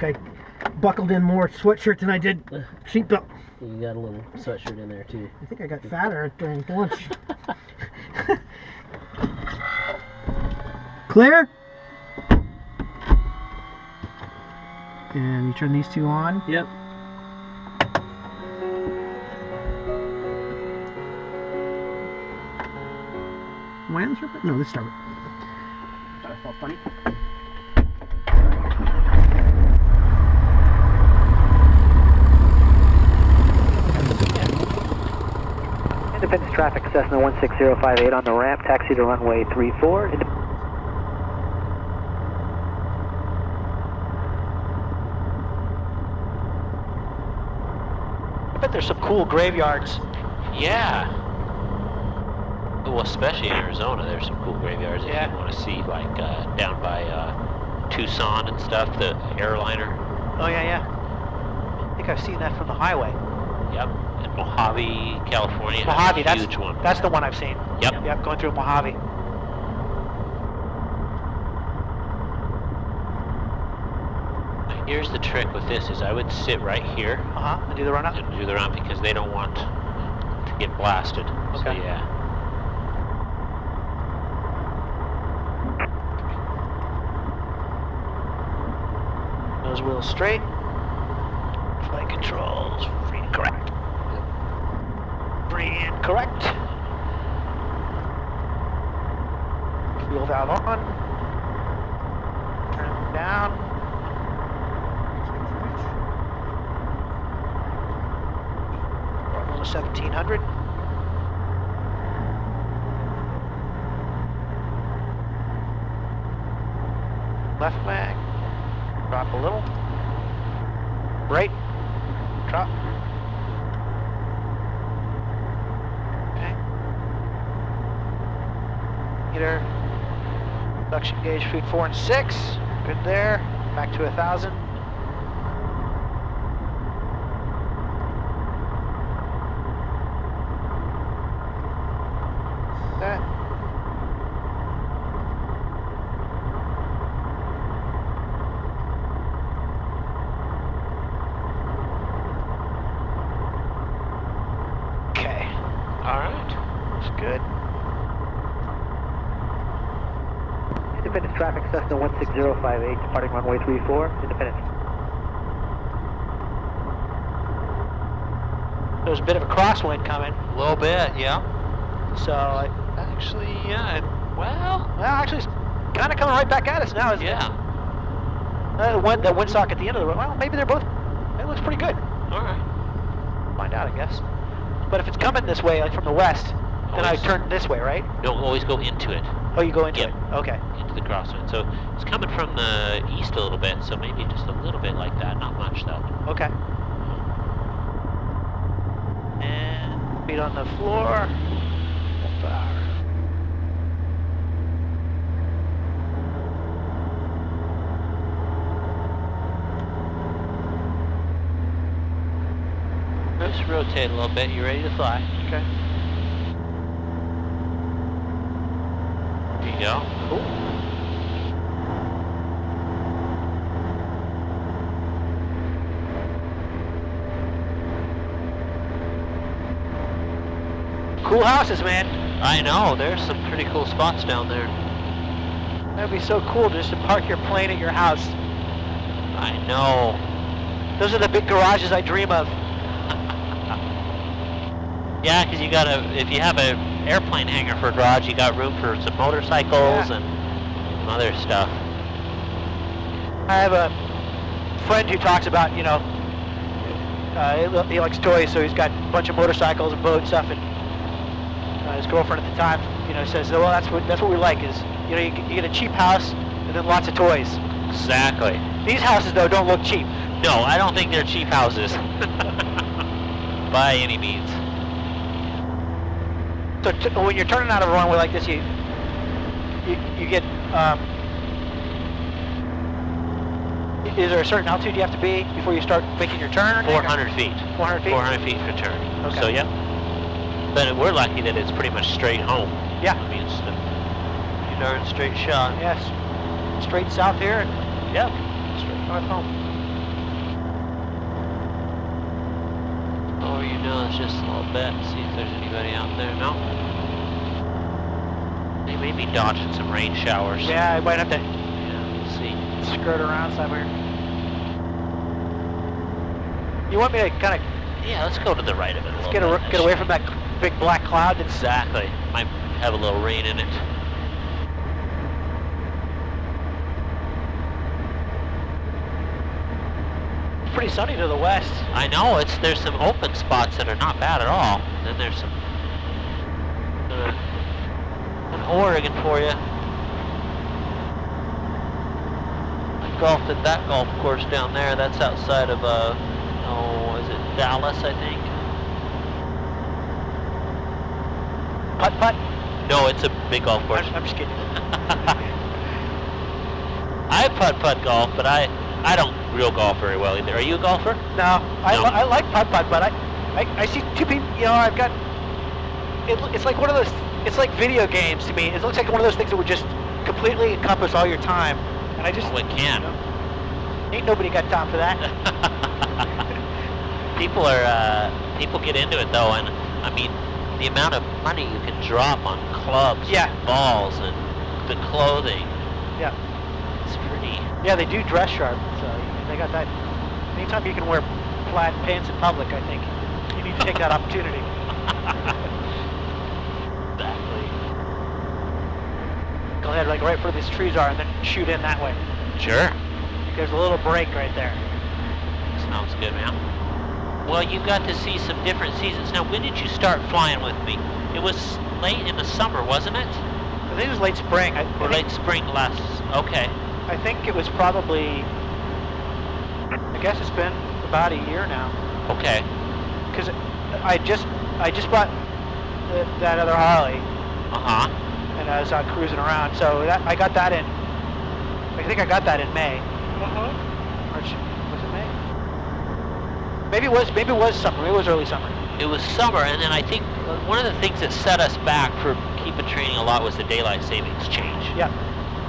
think I buckled in more sweatshirt than I did seatbelt. You got a little sweatshirt in there too. I think I got fatter during lunch. Clear? And you turn these two on. Yep. Am I on the start button? No, this start button. That felt funny. Independence traffic, Cessna 16058 on the ramp, taxi to runway 34. I bet there's some cool graveyards. Yeah. Well, especially in Arizona, there's some cool graveyards. Yeah. If you want to see, like down by Tucson and stuff, the airliner. Oh yeah, yeah. I think I've seen that from the highway. Yep. In Mojave, California. Mojave, that's a huge one. That's the one I've seen. Yep. Yep, going through Mojave. Here's the trick with this: is I would sit right here And do the run up. and do the run because they don't want to get blasted. Okay. So yeah. Nose wheel straight. Flight controls, free and correct. Free and correct. Fuel valve on. Turn it down. Throttle to 1700. Left mag. Drop a little. Right. Drop. Okay. Meter. Suction gauge feed 4 and 6. Good there. Back to 1,000. That. Okay. All right. That's good. Independence traffic, Cessna 16058, departing runway 34, Independence. There's a bit of a crosswind coming, A little bit, yeah. so Actually, yeah. Well, actually, it's kind of coming right back at us now, isn't it? yeah. That windsock at the end of the road. Well, maybe they're both. It looks pretty good. All right. Find out, I guess. But if it's coming this way, like from the west, then I Always. turn this way, right? Don't always go into it, Oh, you go into Yep. it. Okay. into the crosswind. So it's coming from the east a little bit, so maybe just a little bit like that. Not much though. Okay. And feet on the floor. Power. Just rotate a little bit. You ready to fly? Okay. There you go. Cool. Cool houses, man. I know. There's some pretty cool spots down there. That'd be so cool just to park your plane at your house. I know. Those are the big garages I dream of. Yeah, because you got if you have an airplane hangar for a garage, you got room for some motorcycles Yeah. and other stuff. I have a friend who talks about, he likes toys, so he's got a bunch of motorcycles and boats and stuff, and his girlfriend at the time, says, well, that's what we like is, you get a cheap house and then lots of toys. Exactly. These houses, though, don't look cheap. No, I don't think they're cheap houses. By any means. So when you're turning out of a runway like this, you get, is there a certain altitude you have to be before you start making your turn? 400 feet. 400 feet? 400 feet for turn. Okay. So, yeah. But we're lucky that it's pretty much straight home. Yeah. I mean, it's a pretty darn straight shot. Yes. Straight south here and Yep. straight north home. lower your nose just a little bit, see if there's anybody out there. No. They may be dodging some rain showers. Yeah, I might have to Yeah, we'll see. skirt around somewhere. You want me to kind of Yeah, let's go to the right of it a little bit. get away from that big black cloud that's... Exactly. Might have a little rain in it. pretty sunny to the west. I know, there's some open spots that are not bad at all. Then there's some Oregon for you. I golfed at that golf course down there. That's outside of is it Dallas, I think? Putt-putt? No, it's a big golf course. I'm just kidding. I putt-putt golf, but I don't real golf very well either. Are you a golfer? No, I No. like putt-putt, but I see two people, I've got, it's like one of those, it's like video games to me. It looks like one of those things that would just completely encompass all your time. And I just... Oh, it can. Ain't nobody got time for that. People get into it though, and I mean, the amount of money you can drop on clubs, Yeah. and balls, and the clothing. Yeah. It's pretty. Yeah, they do dress sharp, so they got that. Anytime you can wear plaid pants in public, I think you need to take that opportunity. Exactly. Go ahead, like right where these trees are, and then shoot in that way. Sure. There's a little break right there. Sounds good, man. Well, you got to see some different seasons. Now, when did you start flying with me? It was late in the summer, wasn't it? I think it was late spring. Or late spring last. Okay. I think it was probably. I guess it's been about a year now. Okay. Because I just bought that other Harley, Uh huh. and I was cruising around. So I got that in. I think I got that in May. March. Was it May? Maybe it was summer. Maybe it was early summer. It was summer, and then I think one of the things that set us back for keeping training a lot was the daylight savings change. Yeah.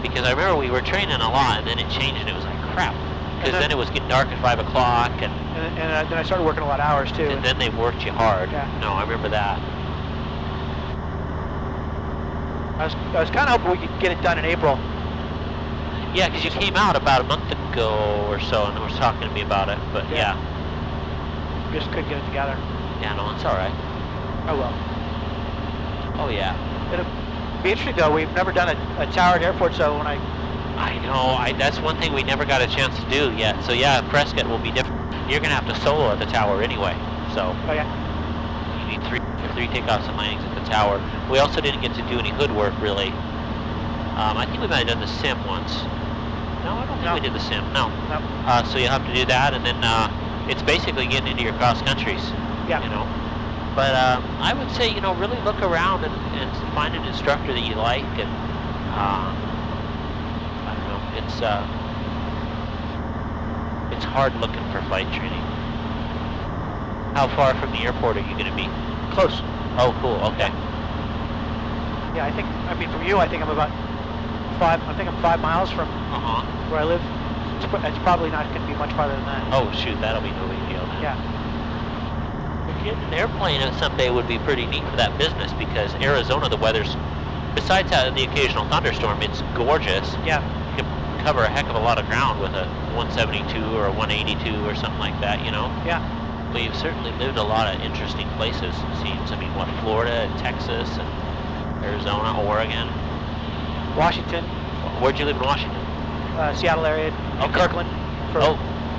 Because I remember we were training a lot, and then it changed, and it was like crap. Because then- then it was getting dark at 5 o'clock, and And then I started working a lot of hours too. and then they worked you hard. Yeah. No, I remember that. I was kind of hoping we could get it done in April. Yeah, because you came out about a month ago or so, and was talking to me about it. But Yeah. yeah, We just couldn't get it together. no, it's all right. Oh well. Oh yeah. It'll be interesting though. We've never done a tower at airport, so when I know. That's one thing we never got a chance to do yet. So yeah, Prescott will be different. You're gonna have to solo at the tower anyway. So oh yeah. you need three takeoffs and landings at the tower. We also didn't get to do any hood work really. I think we might have done the sim once. No, I don't think No. we did the sim. No. No. So you'll have to do that, and then it's basically getting into your cross countries. Yeah. But I would say really look around and find an instructor that you like, and I don't know. It's hard looking for flight training. How far from the airport are you going to be? Close. Oh, cool. Okay. Yeah, I mean from you, I think I'm about 5 miles from where I live. It's probably not going to be much farther than that. Oh shoot, that'll be no big deal then. Yeah. Getting an airplane someday would be pretty neat for that business, because Arizona, the weather's, besides the occasional thunderstorm, it's gorgeous. Yeah. You can cover a heck of a lot of ground with a 172 or a 182 or something like that, Yeah. But you've certainly lived a lot of interesting places, it seems. I mean, Florida and Texas and Arizona, Oregon. Washington, Where'd you live in Washington? Seattle area, Okay. Kirkland.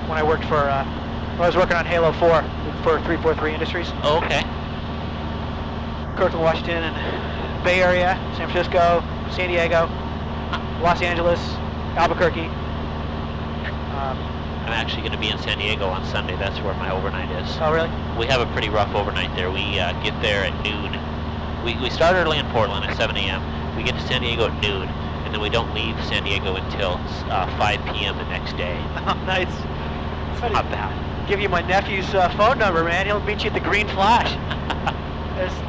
When I worked for, when I was working on Halo 4 for 343 Industries. Oh, okay. Kirkland, Washington, and Bay Area, San Francisco, San Diego, Los Angeles, Albuquerque. I'm actually going to be in San Diego on Sunday. That's where my overnight is. Oh, really? We have a pretty rough overnight there. We get there at noon. We start early in Portland at 7 a.m. We get to San Diego at noon, and then we don't leave San Diego until 5 p.m. the next day. Oh, nice. Not bad. Give you my nephew's phone number, man. He'll meet you at the Green Flash.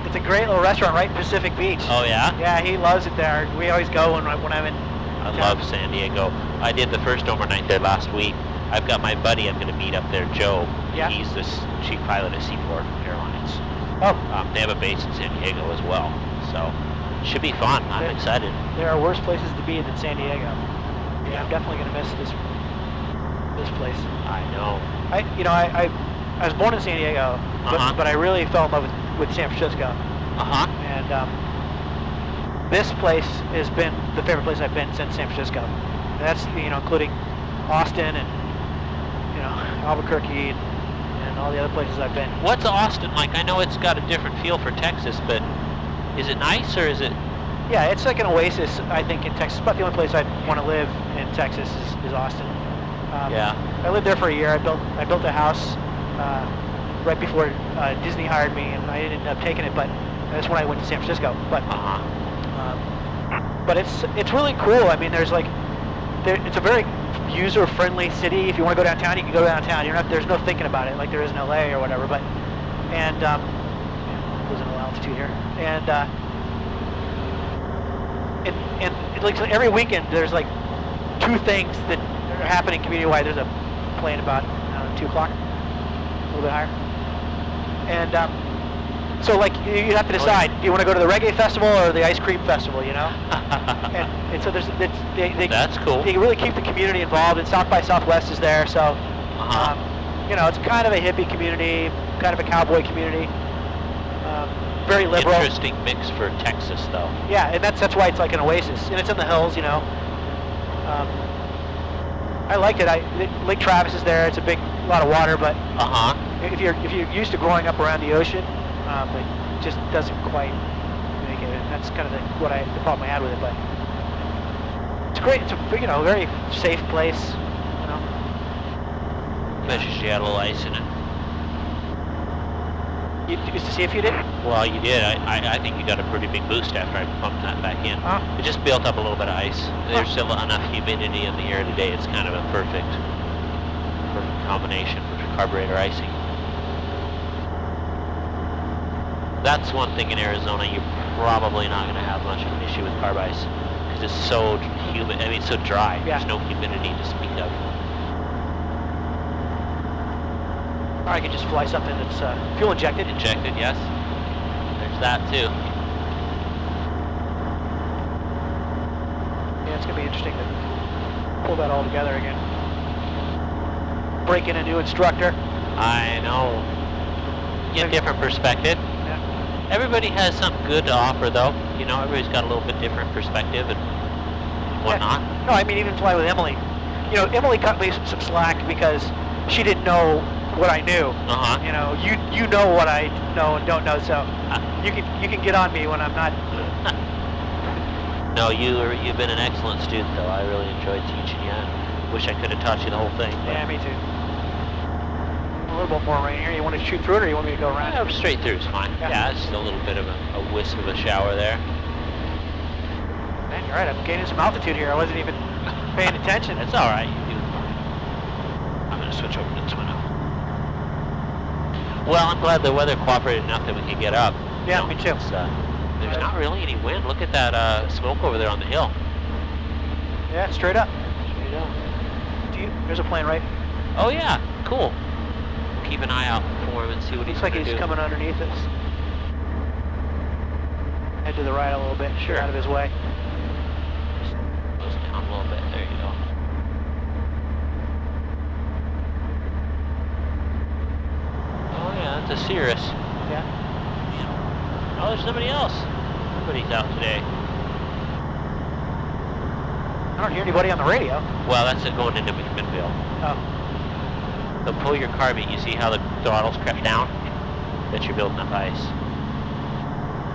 It's a great little restaurant right in Pacific Beach. Oh, yeah? Yeah, he loves it there. We always go when I'm in. I love San Diego. I did the first overnight there last week, I've got my buddy I'm going to meet up there, Joe. Yeah. He's the chief pilot at Seaport Airlines. Oh. They have a base in San Diego as well, so it should be fun. I'm excited. There are worse places to be than San Diego. Yeah, I'm definitely going to miss this place. I know. I was born in San Diego, but I really fell in love with San Francisco. And this place has been the favorite place I've been since San Francisco. And that's including Austin and Albuquerque and all the other places I've been. What's Austin like? I know it's got a different feel for Texas, but is it nice or is it? Yeah, it's like an oasis, I think, in Texas. About the only place I'd want to live in Texas is Austin. Yeah. I lived there for a year. I built a house right before Disney hired me, and I didn't end up taking it, but that's when I went to San Francisco. But but it's really cool. I mean, it's a very user-friendly city. If you want to go downtown, you can go downtown. There's no thinking about it like there is in LA or whatever. But losing a little altitude here, and like every weekend there's like 2 things that are happening community-wide. There's a plane about 2 o'clock, a little bit higher, and so like you have to decide: do you want to go to the reggae festival or the ice cream festival? And so that's cool. They really keep the community involved, and South by Southwest is there. So it's kind of a hippie community, kind of a cowboy community. Very liberal. Interesting mix for Texas, though. Yeah, and that's why it's like an oasis, and it's in the hills, I like it. Lake Travis is there. It's a lot of water, but if you're used to growing up around the ocean, it just doesn't quite make it. And that's kind of the problem I had with it. But it's great. It's a very safe place. Especially she had a little ice in it. You used to see if you did? Well, you did. I think you got a pretty big boost after I pumped that back in. It just built up a little bit of ice. There's still enough humidity in the air today. It's kind of a perfect combination for carburetor icing. That's one thing in Arizona you're probably not going to have much of an issue with carb ice because it's so humid. I mean, it's so dry. Yeah. There's no humidity to speak of. Or I could just fly something that's fuel injected. Injected, yes. There's that too. Yeah, it's going to be interesting to pull that all together again. Break in a new instructor. I know. Get a different perspective. Yeah. Everybody has something good to offer, though. Everybody's got a little bit different perspective and whatnot. Yeah. No, I mean, even fly with Emily. Emily cut me some slack because she didn't know what I knew. You know what I know and don't know, so you can get on me when I'm not. No, you've been an excellent student, though. I really enjoyed teaching you. I wish I could have taught you the whole thing. Yeah, me too. A little bit more rain here. You want to shoot through it, or you want me to go around? Yeah, straight through is fine. Yeah, it's just a little bit of a wisp of a shower there. Man, you're right. I'm gaining some altitude here. I wasn't even paying attention. It's all right. You do fine. I'm going to switch over to this window. Well, I'm glad the weather cooperated enough that we could get up. Yeah, me too. There's not really any wind. Look at that smoke over there on the hill. Yeah, straight up. Straight up. There's a plane, right? Oh yeah, cool. Keep an eye out for him and see what he's Looks like he's coming underneath us. Head to the right a little bit. Sure. Out of his way. Goes down a little bit. There you go. Oh yeah, that's a Cirrus. Yeah. Oh, there's somebody else. Somebody's out today. I don't hear anybody on the radio. Well, that's it going into McMinnville. Oh. So pull your carbine. You see how the throttle's crept down? That you're building up ice.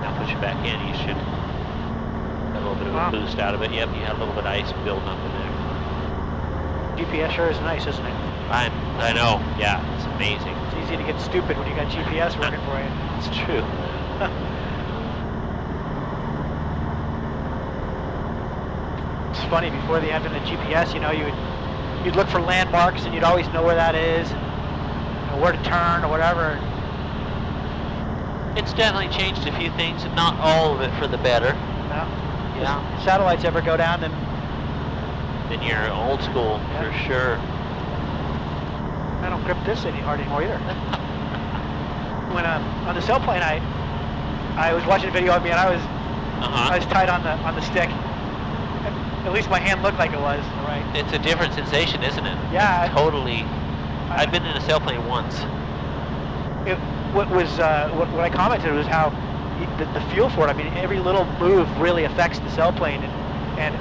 Now push it back in. You should get a little bit of a boost out of it. Yep, you had a little bit of ice building up in there. GPS sure is nice, isn't it? I know. Yeah, it's amazing. It's easy to get stupid when you got GPS working for you. It's true. It's funny, before the advent of GPS, you'd look for landmarks and you'd always know where that is, and where to turn or whatever. It's definitely changed a few things, and not all of it for the better. No. Yeah. If satellites ever go down, then Then you're old school, Yeah. for sure. I don't grip this any hard anymore either. When on the sailplane, I was watching a video of me and I was tight on the stick. At least my hand looked like it was. Right. It's a different sensation, isn't it? Yeah. It's totally. I've been in a sailplane once. What I commented was how the feel for it. I mean, every little move really affects the sailplane, and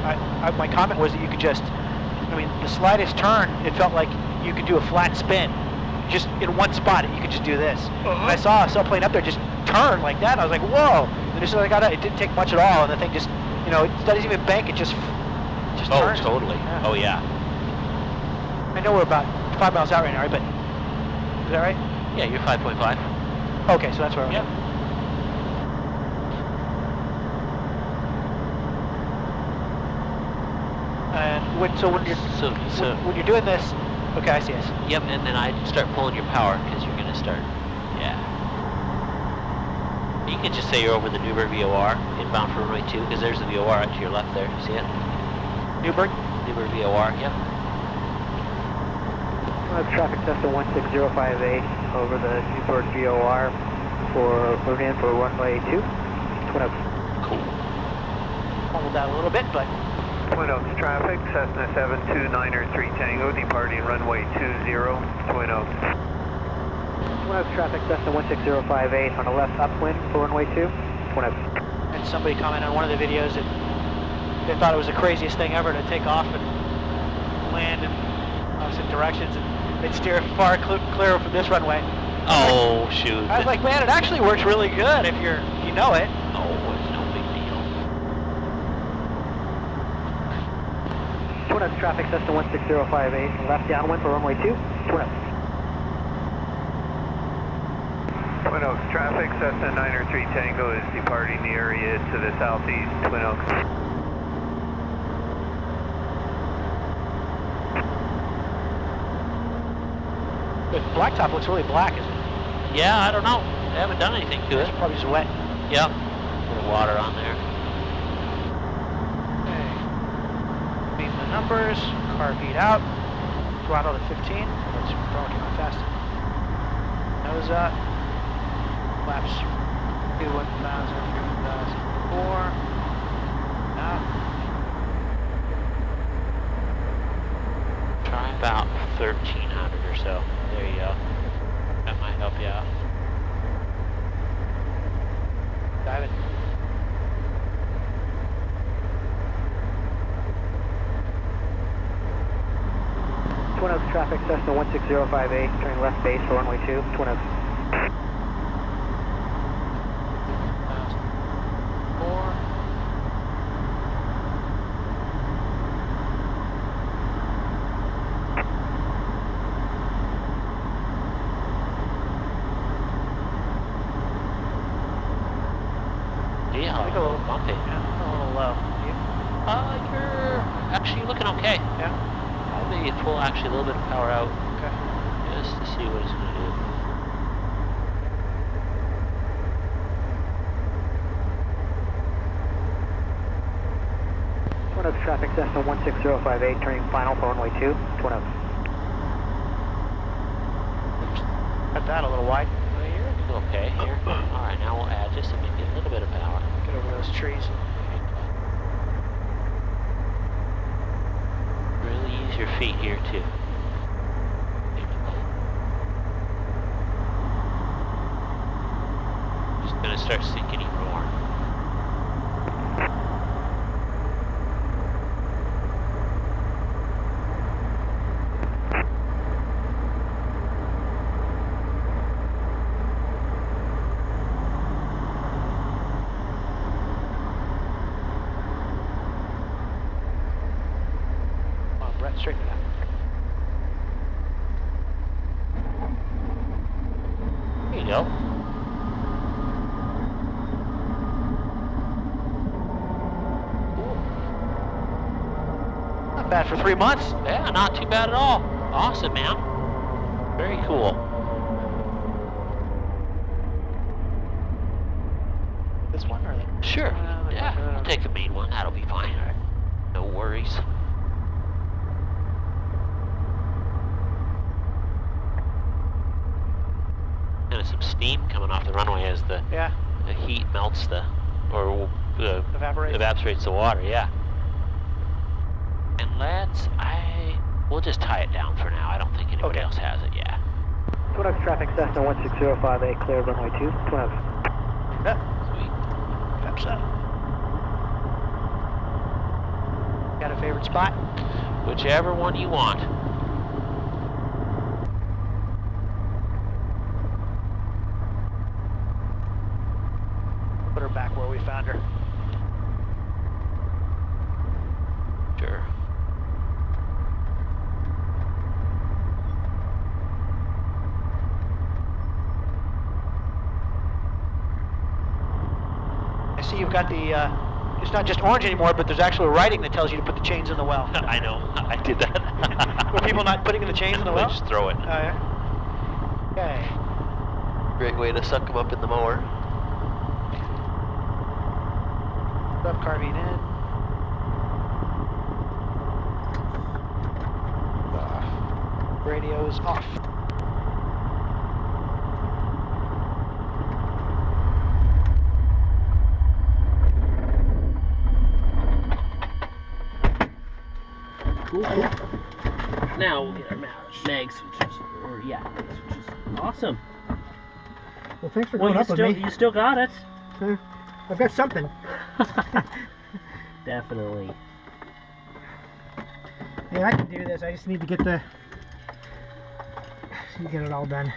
my comment was that you could just, I mean, the slightest turn, it felt like you could do a flat spin, just in one spot. You could just do this. And I saw a sailplane up there just turn like that, and I was like, whoa! And just like it didn't take much at all, and the thing just, you know, it doesn't even bank. It just turns. Oh, totally. Yeah. Oh, yeah. I know we're about 5 miles out right now, right? But is that right? Yeah, you're 5.5. Okay, so that's where I'm Yep. And when you're doing this, okay, I see this. Yep, and then I start pulling your power because you're going to start, yeah. You can just say you're over the Newberg VOR, inbound for runway 2, because there's the VOR right to your left there. You see it? Newberg? Newberg VOR, yep. Traffic Cessna 16058 over the Newport VOR for moving in for runway 2. Twin Oaks. Cool. Hold that a little bit, but Twin Oaks traffic, Cessna 729er 3 Tango, departing runway 20, Twin Oaks. Twin Oaks traffic, Cessna 16058 on the left upwind for runway 2, Twin Oaks. and somebody commented on one of the videos that they thought it was the craziest thing ever to take off and land in opposite directions, and they'd steer far clear from this runway. Oh, shoot. I was like, man, it actually works really good if you know it. Oh, it's no big deal. Twin Oaks traffic, Cessna 16058, left downwind for runway 2, Twin Oaks. Twin Oaks traffic, Cessna 9er 3 Tango is departing the area to the southeast, Twin Oaks. The blacktop looks really black, isn't it? Yeah, I don't know. They haven't done anything to it. It's probably just wet. Yep. A little water on there. Okay. Beam the numbers, car beat out, throttle to 15. Let's throttle came out fast. Nose up. Flaps 1,000, 3,004. Out. Try about 1,300 or so. There you go. That might help you out. Dive it. Twin Oaks traffic, Cessna 16058, turning left base for runway 2, Twin Oaks. 1,004. Yeah, I think a little bumpy. Yeah, a little low. You're actually looking okay. Yeah. Probably pull actually a little bit of power out Okay. just to see what it's going to do. Twin Oaks traffic, Cessna 16058, turning final for runway 2, Twin Oaks. Cut that a little wide. Well, you're looking okay here. All right, now we'll add just maybe a little bit of power. Get over those trees. Really use your feet here too. Just gonna start sinking even more. Come on, Brett, straighten it out. There you go. Not bad for 3 months. Yeah, not too bad at all. Awesome, man. Very cool. This one or the... Sure. the- Yeah, I'll take the main one. That'll be fine. No worries. some steam coming off the runway as the heat melts or evaporates the water. Yeah. And we'll just tie it down for now. I don't think anybody else has it. Yeah. Twin Oaks traffic, Cessna 16058, clear runway 2. Twin Oaks. Sweet. That's got a favorite spot? Whichever one you want. Put her back where we found her. Sure. I see you've got the, it's not just orange anymore, but there's actually writing that tells you to put the chains in the well. I know, I did that. Were people not putting the chains in the well? Just throw it. Oh, yeah. Okay. Great way to suck them up in the mower. Up carbine in. Radio's off. Cool. Now we'll get our mag switches, which is awesome. Well, thanks for going up with me. You still got it. I've got something. Definitely. Yeah, I can do this. I just need to get it all done.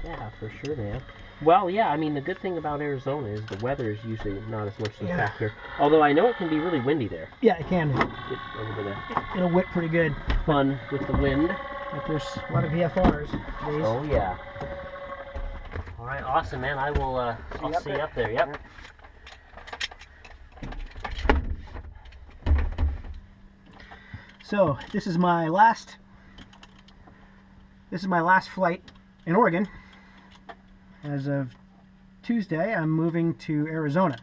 Yeah, for sure, man. Well, yeah, I mean, the good thing about Arizona is the weather is usually not as much of a factor. Although I know it can be really windy there. Yeah, it can. Get a little bit of It'll whip pretty good. fun with the wind. But there's a lot of VFRs. These. Oh, yeah. All right, awesome, man. I will, I'll see you up there. Yep. So this is my last flight in Oregon. As of Tuesday, I'm moving to Arizona.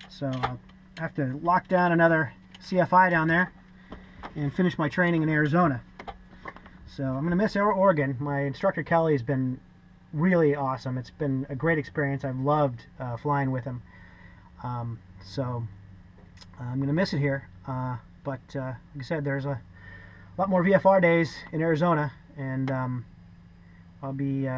So I'll have to lock down another CFI down there and finish my training in Arizona. So I'm going to miss Oregon. My instructor Kelly has been really awesome. It's been a great experience. I've loved flying with him. So I'm going to miss it here. But like I said, there's a lot more VFR days in Arizona, and I'll be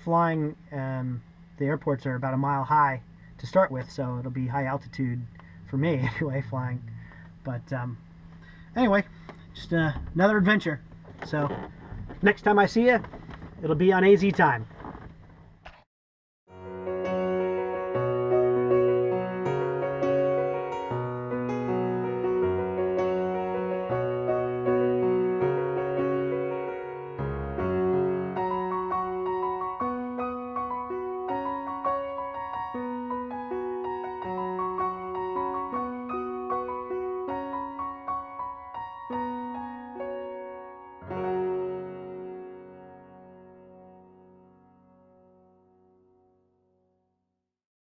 flying. The airports are about a mile high to start with, so it'll be high altitude for me anyway, flying. But anyway, just another adventure. So next time I see you, it'll be on AZ time.